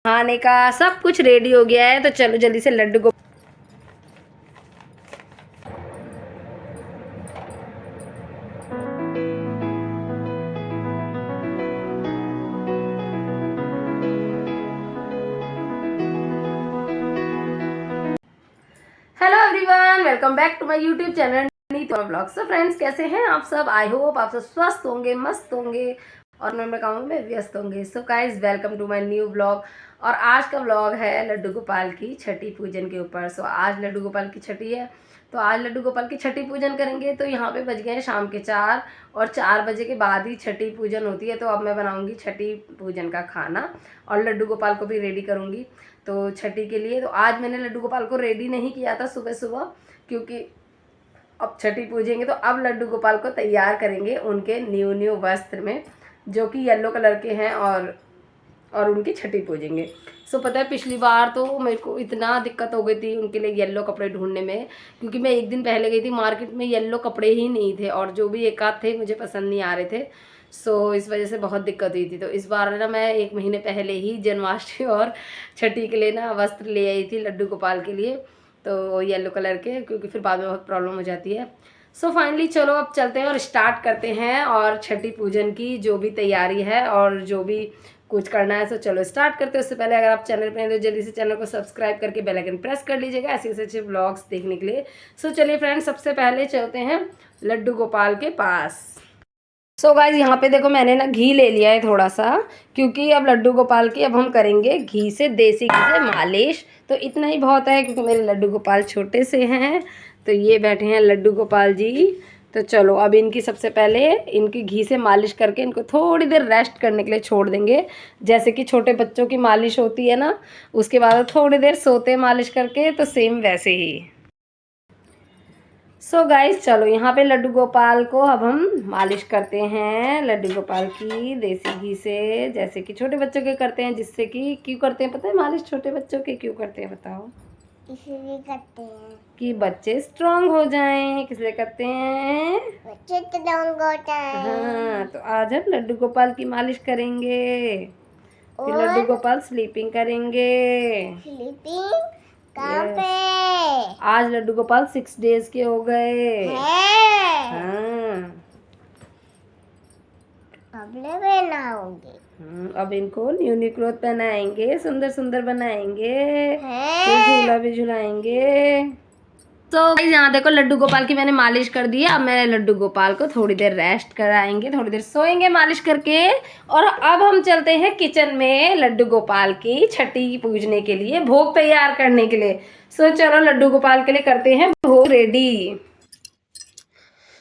खाने का सब कुछ रेडी हो गया है, तो चलो जल्दी से लड्डू को। Hello everyone, welcome back to my YouTube channel Neetu vlog. So friends, कैसे हैं आप सब? आई होप आप सब स्वस्थ होंगे, मस्त होंगे और मैं अपने कामों में व्यस्त होंगे। So guys, welcome to my new vlog. और आज का ब्लॉग है लड्डू गोपाल की छठी पूजन के ऊपर। सो आज लड्डू गोपाल की छठी है, तो आज लड्डू गोपाल की छठी पूजन करेंगे। तो यहाँ पे बज गए हैं शाम के 4 और 4 बजे के बाद ही छठी पूजन होती है। तो अब मैं बनाऊंगी छठी पूजन का खाना और लड्डू गोपाल को भी रेडी करूंगी तो छठी के लिए। तो आज मैंने लड्डू गोपाल को रेडी नहीं किया था सुबह सुबह, क्योंकि अब छठी पूजेंगे तो अब लड्डू गोपाल को तैयार करेंगे उनके न्यू वस्त्र में, जो कि येलो कलर के हैं, और उनकी छठी पूजेंगे। सो पता है, पिछली बार तो मेरे को इतना दिक्कत हो गई थी उनके लिए येलो कपड़े ढूंढने में, क्योंकि मैं एक दिन पहले गई थी मार्केट में, येलो कपड़े ही नहीं थे और जो भी एक आध थे मुझे पसंद नहीं आ रहे थे। सो इस वजह से बहुत दिक्कत हुई थी। तो इस बार ना मैं 1 महीने पहले ही जन्माष्टमी और छठी के लिए ना वस्त्र ले आई थी लड्डू गोपाल के लिए, तो येलो कलर के, क्योंकि फिर बाद में बहुत प्रॉब्लम हो जाती है। सो फाइनली चलो अब चलते हैं और स्टार्ट करते हैं और छठी पूजन की जो भी तैयारी है और जो भी कुछ करना है। सो चलो स्टार्ट करते हैं। उससे पहले अगर आप चैनल पे हैं तो जल्दी से चैनल को सब्सक्राइब करके बेल आइकन प्रेस कर लीजिएगा ऐसे अच्छे व्लॉग्स देखने के लिए। सो चलिए फ्रेंड्स, सबसे पहले चलते हैं लड्डू गोपाल के पास। सो गाइज, यहाँ पे देखो मैंने ना घी ले लिया है थोड़ा सा, क्योंकि अब लड्डू गोपाल की अब हम करेंगे घी से, देसी घी से मालिश। तो इतना ही बहुत है, क्योंकि मेरे लड्डू गोपाल छोटे से हैं। तो ये बैठे हैं लड्डू गोपाल जी। तो चलो अब इनकी सबसे पहले इनकी घी से मालिश करके इनको थोड़ी देर रेस्ट करने के लिए छोड़ देंगे, जैसे कि छोटे बच्चों की मालिश होती है ना, उसके बाद थोड़ी देर सोते मालिश करके, तो सेम वैसे ही। सो गाइस, चलो यहाँ पे लड्डू गोपाल को अब हम मालिश करते हैं लड्डू गोपाल की देसी घी से, जैसे कि छोटे बच्चों के करते हैं। जिससे कि क्यों करते हैं पता है मालिश छोटे बच्चों के क्यों करते हैं बताओ? इसलिए करते हैं कि बच्चे स्ट्रांग हो जाएं। किस लिए करते हैं? बच्चे स्ट्रांग होता है। हाँ, तो आज हम लड्डू गोपाल की मालिश करेंगे, फिर और लड्डू गोपाल स्लीपिंग करेंगे। स्लीपिंग कहाँ Yes. पे आज लड्डू गोपाल 6 डेज के हो गए। है? हाँ, कपड़े पहनाओगे? अब इनको न्यू क्लॉथ पहनाएंगे, सुंदर सुंदर बनाएंगे, फिर है? झूला भी झुलाएंगे। तो गाइस, यहाँ देखो लड्डू गोपाल की मैंने मालिश कर दी है। अब मैं लड्डू गोपाल को थोड़ी देर रेस्ट कराएंगे, थोड़ी देर सोएंगे मालिश करके। और अब हम चलते हैं किचन में लड्डू गोपाल की छठी पूजने के लिए, भोग तैयार करने के लिए। सो चलो लड्डू गोपाल के लिए करते हैं भोग रेडी।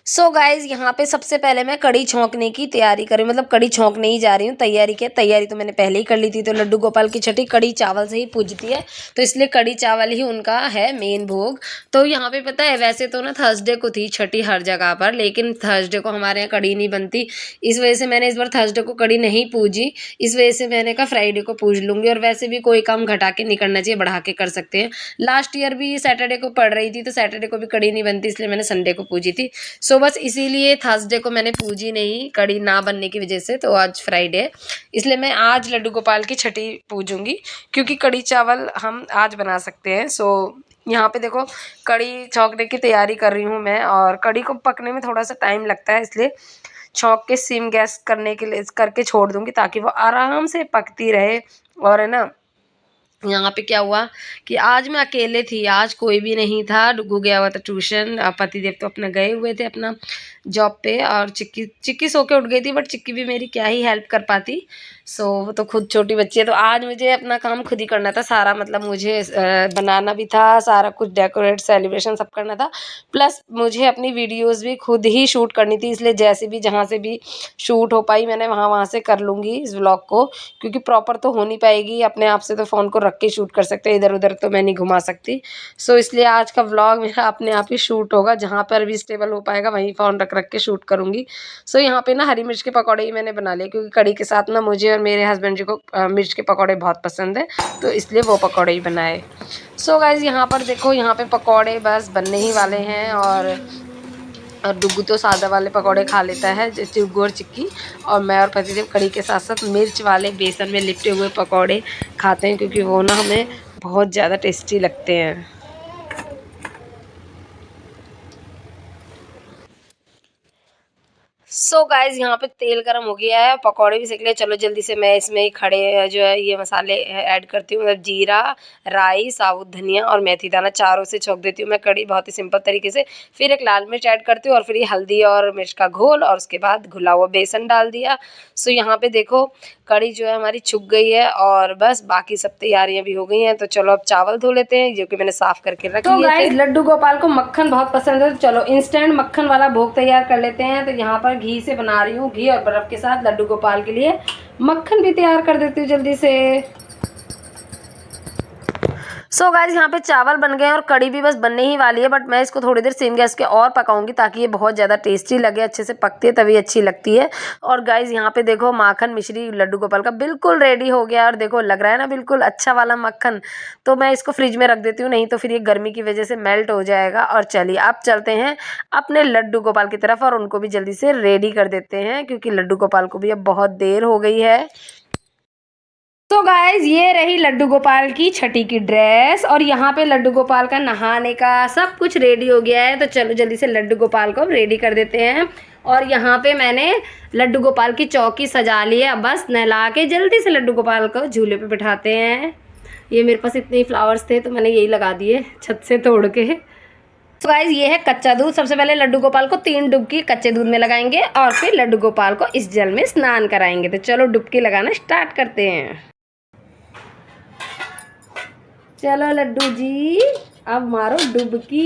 सो गाइज, यहाँ पे सबसे पहले मैं कड़ी छौंकने की तैयारी करी, मतलब कड़ी छौंकने ही जा रही हूँ। तैयारी तो मैंने पहले ही कर ली थी। तो लड्डू गोपाल की छठी कड़ी चावल से ही पूजती है, तो इसलिए कड़ी चावल ही उनका है मेन भोग। तो यहाँ पे पता है, वैसे तो ना थर्सडे को थी छठी हर जगह पर, लेकिन थर्सडे को हमारे यहाँ कड़ी नहीं बनती। इस वजह से मैंने इस बार थर्सडे को कड़ी नहीं पूजी। इस वजह से मैंने कहा फ्राइडे को पूज लूँगी। और वैसे भी कोई काम घटा के नहीं करना चाहिए, बढ़ा के कर सकते हैं। लास्ट ईयर भी सैटरडे को पढ़ रही थी, तो सैटरडे को भी कड़ी नहीं बनती, इसलिए मैंने संडे को पूजी थी। सो बस इसीलिए थर्सडे को मैंने पूजी नहीं, कड़ी ना बनने की वजह से। तो आज फ्राइडे है, इसलिए मैं आज लड्डू गोपाल की छठी पूजूंगी, क्योंकि कड़ी चावल हम आज बना सकते हैं। सो यहाँ पे देखो कड़ी छौंकने की तैयारी कर रही हूँ मैं, और कड़ी को पकने में थोड़ा सा टाइम लगता है, इसलिए छौंक के सिम गैस करने के लिए करके छोड़ दूँगी, ताकि वो आराम से पकती रहे। और है ना, यहाँ पे क्या हुआ कि आज मैं अकेले थी, आज कोई भी नहीं था। डुगू गया हुआ था ट्यूशन, पतिदेव तो अपना गए हुए थे अपना जॉब पे, और चिक्की सो के उठ गई थी, बट चिक्की भी मेरी क्या ही हेल्प कर पाती। सो वो तो खुद छोटी बच्ची है, तो आज मुझे अपना काम खुद ही करना था सारा, मतलब मुझे बनाना भी था, सारा कुछ डेकोरेट सेलिब्रेशन सब करना था। प्लस मुझे अपनी वीडियोज़ भी खुद ही शूट करनी थी, इसलिए जैसे भी जहाँ से भी शूट हो पाई मैंने वहाँ से कर लूँगी इस व्लॉग को, क्योंकि प्रॉपर तो हो नहीं पाएगी अपने आप से। तो फ़ोन को रख के शूट कर सकते हैं, इधर उधर तो मैं नहीं घुमा सकती। सो इसलिए आज का व्लॉग मेरा अपने आप ही शूट होगा, जहाँ पर भी स्टेबल हो पाएगा वहीं फ़ोन रख रख के शूट करूँगी। सो यहाँ पे ना हरी मिर्च के पकौड़े ही मैंने बना लिए, क्योंकि कड़ी के साथ ना मुझे और मेरे हस्बैंड जी को मिर्च के पकौड़े बहुत पसंद है, तो इसलिए वो पकौड़े ही बनाए। सो गाइज़, यहाँ पर देखो, यहाँ पे पकौड़े बस बनने ही वाले हैं, और और डुग्गू तो सादा वाले पकौड़े खा लेता है, जैसे गुड़ चिक्की। और मैं और पतिदेव कड़ी के साथ साथ मिर्च वाले बेसन में लिपटे हुए पकौड़े खाते हैं, क्योंकि वो ना हमें बहुत ज़्यादा टेस्टी लगते हैं। सो गाइज यहाँ पे तेल गरम हो गया है, पकौड़े भी सेक लिए। चलो जल्दी से मैं इसमें ही खड़े जो है ये मसाले ऐड करती हूँ, मतलब जीरा, राई, साबुत धनिया और मेथी दाना चारों से छौंक देती हूँ मैं कड़ी बहुत ही सिंपल तरीके से। फिर एक लाल मिर्च ऐड करती हूँ और फिर ये हल्दी और मिर्च का घोल और उसके बाद घुला हुआ बेसन डाल दिया। सो यहाँ पे देखो कड़ी जो है हमारी छुक गई है और बस बाकी सब तैयारियां भी हो गई हैं। तो चलो अब चावल धो लेते हैं, जो कि मैंने साफ करके रख लिए थे। लड्डू गोपाल को मक्खन बहुत पसंद है, तो चलो इंस्टेंट मक्खन वाला भोग तैयार कर लेते हैं। तो यहाँ पर घी से बना रही हूँ, घी और बर्फ के साथ लड्डू गोपाल के लिए मक्खन भी तैयार कर देती हूँ जल्दी से। सो गाइस यहाँ पे चावल बन गए हैं और कड़ी भी बस बनने ही वाली है, बट मैं इसको थोड़ी देर सेम गैस के और पकाऊंगी ताकि ये बहुत ज़्यादा टेस्टी लगे, अच्छे से पकती है तभी अच्छी लगती है। और गाइस यहाँ पे देखो माखन मिश्री लड्डू गोपाल का बिल्कुल रेडी हो गया, और देखो लग रहा है ना बिल्कुल अच्छा वाला मक्खन। तो मैं इसको फ्रिज में रख देती हूँ, नहीं तो फिर ये गर्मी की वजह से मेल्ट हो जाएगा। और चलिए अब चलते हैं अपने लड्डू गोपाल की तरफ और उनको भी जल्दी से रेडी कर देते हैं, क्योंकि लड्डू गोपाल को भी अब बहुत देर हो गई है। तो गाइज ये रही लड्डू गोपाल की छठी की ड्रेस, और यहाँ पे लड्डू गोपाल का नहाने का सब कुछ रेडी हो गया है। तो चलो जल्दी से लड्डू गोपाल को रेडी कर देते हैं। और यहाँ पे मैंने लड्डू गोपाल की चौकी सजा ली है, अब बस नहला के जल्दी से लड्डू गोपाल को झूले पे बिठाते हैं। ये मेरे पास इतने फ्लावर्स थे तो मैंने यही लगा दिए छत से तोड़ के। तो गाइज ये है कच्चा दूध। सबसे पहले लड्डू गोपाल को 3 डुबकी कच्चे दूध में लगाएंगे और फिर लड्डू गोपाल को इस जल में स्नान कराएंगे। तो चलो डुबकी लगाना स्टार्ट करते हैं। चलो लड्डू जी अब मारो डुबकी।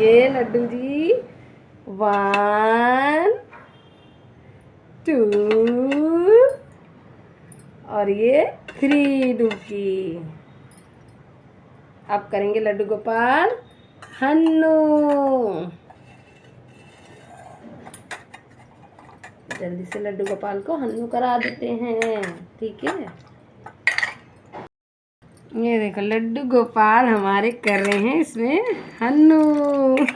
ये लड्डू जी 1 2 और ये 3 डुबकी। अब करेंगे लड्डू गोपाल हन्नू। जल्दी से लड्डू गोपाल को हन्नू करा देते हैं, ठीक है। ये देखो लड्डू गोपाल हमारे कर रहे हैं इसमें हन्नू।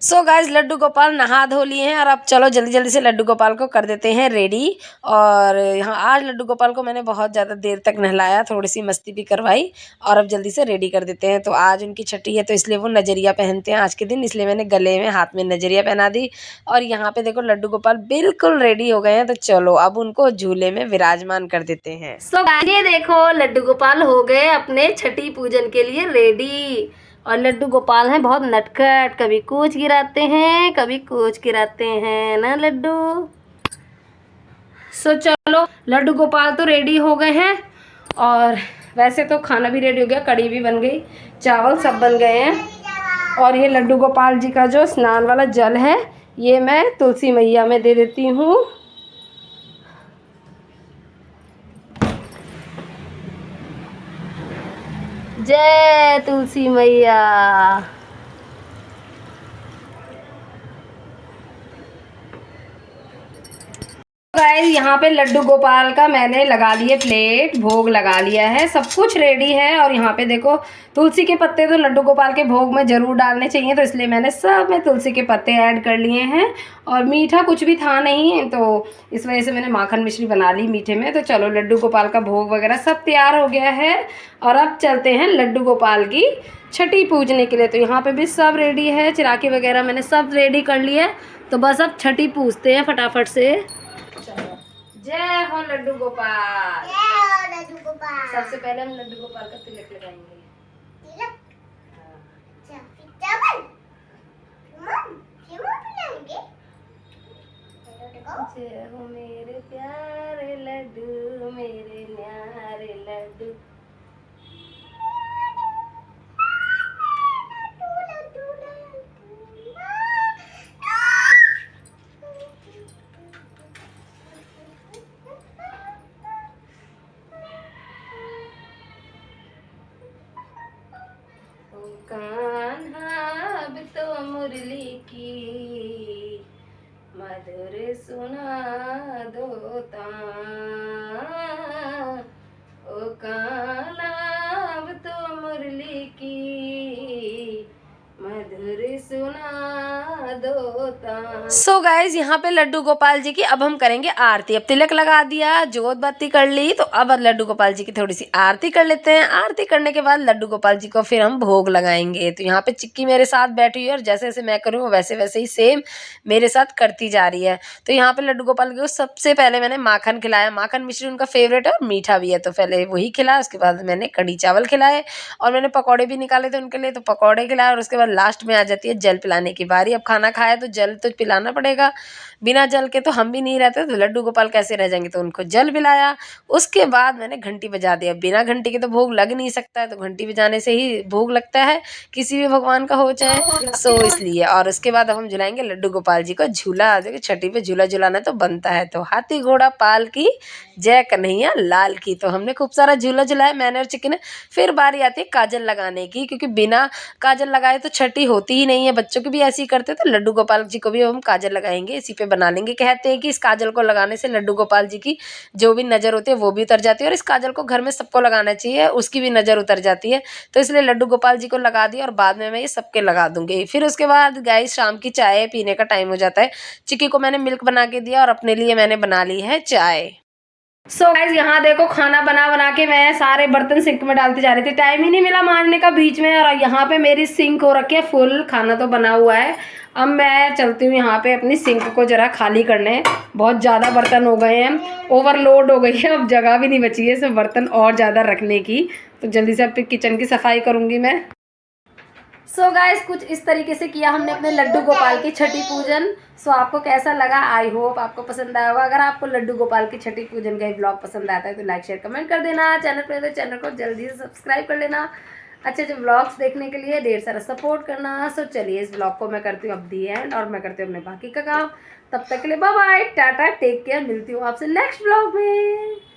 सो गाइस लड्डू गोपाल नहा धो लिए हैं और अब चलो जल्दी जल्दी से लड्डू गोपाल को कर देते हैं रेडी। और यहाँ आज लड्डू गोपाल को मैंने बहुत ज़्यादा देर तक नहलाया, थोड़ी सी मस्ती भी करवाई और अब जल्दी से रेडी कर देते हैं। तो आज उनकी छठी है तो इसलिए वो नजरिया पहनते हैं आज के दिन, इसलिए मैंने गले में हाथ में नजरिया पहना दी। और यहाँ पे देखो लड्डू गोपाल बिल्कुल रेडी हो गए हैं, तो चलो अब उनको झूले में विराजमान कर देते हैं। सो ये देखो लड्डू गोपाल हो गए अपने छठी पूजन के लिए रेडी। और लड्डू गोपाल हैं बहुत नटखट, कभी कुछ गिराते हैं कभी कुछ गिराते हैं ना लड्डू। सो चलो लड्डू गोपाल तो रेडी हो गए हैं और वैसे तो खाना भी रेडी हो गया, कड़ी भी बन गई, चावल सब बन गए हैं। और ये लड्डू गोपाल जी का जो स्नान वाला जल है ये मैं तुलसी मैया में दे देती हूँ। जय तुलसी मैया। गाइस यहाँ पे लड्डू गोपाल का मैंने लगा लिए प्लेट, भोग लगा लिया है, सब कुछ रेडी है। और यहाँ पे देखो तुलसी के पत्ते तो लड्डू गोपाल के भोग में ज़रूर डालने चाहिए, तो इसलिए मैंने सब में तुलसी के पत्ते ऐड कर लिए हैं। और मीठा कुछ भी था नहीं तो इस वजह से मैंने माखन मिश्री बना ली मीठे में। तो चलो लड्डू गोपाल का भोग वगैरह सब तैयार हो गया है और अब चलते हैं लड्डू गोपाल की छठी पूजने के लिए। तो यहाँ पे भी सब रेडी है, चिराकी वगैरह मैंने सब रेडी कर लिया है। तो बस अब छठी पूजते हैं फटाफट से। जय हो लड्डू गोपाल। जय हो लड्डू गोपाल। सबसे पहले हम लड्डू गोपाल का तिलक लगाएंगे। तिलक? अच्छा, फिर चावल? क्यों पिलाएंगे? जय हो मेरे प्यारे लड्डू, मेरे न्यारे लड्डू। कान्हा अब तो मुरली की मधुर सुना दो तान। ओ कान्हा अब तो सुना दो। सो गाइज यहाँ पे लड्डू गोपाल जी की अब हम करेंगे आरती। अब तिलक लगा दिया, जोत बत्ती कर ली, तो अब लड्डू गोपाल जी की थोड़ी सी आरती कर लेते हैं। आरती करने के बाद लड्डू गोपाल जी को फिर हम भोग लगाएंगे। तो यहाँ पे चिक्की मेरे साथ बैठी हुई है और जैसे जैसे मैं करूँ वैसे वैसे ही सेम मेरे साथ करती जा रही है। तो यहाँ पे लड्डू गोपाल जी को सबसे पहले मैंने माखन खिलाया। माखन मिश्री उनका फेवरेट है और मीठा भी है, तो पहले वही खिलाया। उसके बाद मैंने कढ़ी चावल खिलाए और मैंने पकौड़े भी निकाले थे उनके लिए, तो पकौड़े खिलाए। और उसके बाद लास्ट में आ जाती है जल पिलाने की बारी। अब खाना खाया तो जल तो पिलाना पड़ेगा, बिना जल के तो हम भी नहीं रहते, तो लड्डू गोपाल कैसे रह जाएंगे, तो उनको जल पिलाया। उसके बाद मैंने घंटी बजा दिया। बिना घंटी के तो भोग लग नहीं सकता है, तो घंटी बजाने से ही भोग लगता है, किसी भी भगवान का हो चाहे, सो इसलिए। और उसके बाद अब हम झुलाएंगे लड्डू गोपाल जी को झूला। देखिए छठी पे झूला झुलाना तो बनता है, तो हाथी घोड़ा पाल की जय कन्हैया लाल की। तो हमने खूब सारा झूला झुलाया, मैंने और चिकन ने। फिर बारी आती है काजल लगाने की, क्योंकि बिना काजल लगाए तो छठी होती ही नहीं है। बच्चों की भी ऐसे ही करते, तो लड्डू गोपाल जी को भी हम काजल लगाएंगे, इसी पे बना लेंगे। कहते हैं कि इस काजल को लगाने से लड्डू गोपाल जी की जो भी नज़र होती है वो भी उतर जाती है, और इस काजल को घर में सबको लगाना चाहिए, उसकी भी नज़र उतर जाती है। तो इसलिए लड्डू गोपाल जी को लगा दिया और बाद में मैं ये सबके लगा दूंगी। फिर उसके बाद गाइस शाम की चाय पीने का टाइम हो जाता है। चिक्की को मैंने मिल्क बना के दिया और अपने लिए मैंने बना ली है चाय। सो गाइस यहाँ देखो खाना बना बना के मैं सारे बर्तन सिंक में डालती जा रही थी, टाइम ही नहीं मिला मांजने का बीच में। और यहाँ पे मेरी सिंक हो रखी है फुल, खाना तो बना हुआ है। अब मैं चलती हूँ यहाँ पे अपनी सिंक को जरा खाली करने। बहुत ज़्यादा बर्तन हो गए हैं, ओवरलोड हो गई है, अब जगह भी नहीं बची है सब बर्तन और ज़्यादा रखने की। तो जल्दी से अब किचन की सफाई करूँगी मैं। सो गाइस कुछ इस तरीके से किया हमने अपने लड्डू गोपाल की छठी पूजन। सो आपको कैसा लगा, आई होप आपको पसंद आया होगा। अगर आपको लड्डू गोपाल की छठी पूजन का ब्लॉग पसंद आता है तो लाइक शेयर कमेंट कर देना। चैनल पे तो चैनल को जल्दी से सब्सक्राइब कर लेना। अच्छे अच्छे ब्लॉग्स देखने के लिए ढेर सारा सपोर्ट करना। सो चलिए इस ब्लॉग को मैं करती हूँ अब दी एंड, और मैं करती हूँ अपने बाकी का काम। तब तक के लिए bye bye, tata, take care. मिलती हूँ आपसे नेक्स्ट ब्लॉग में।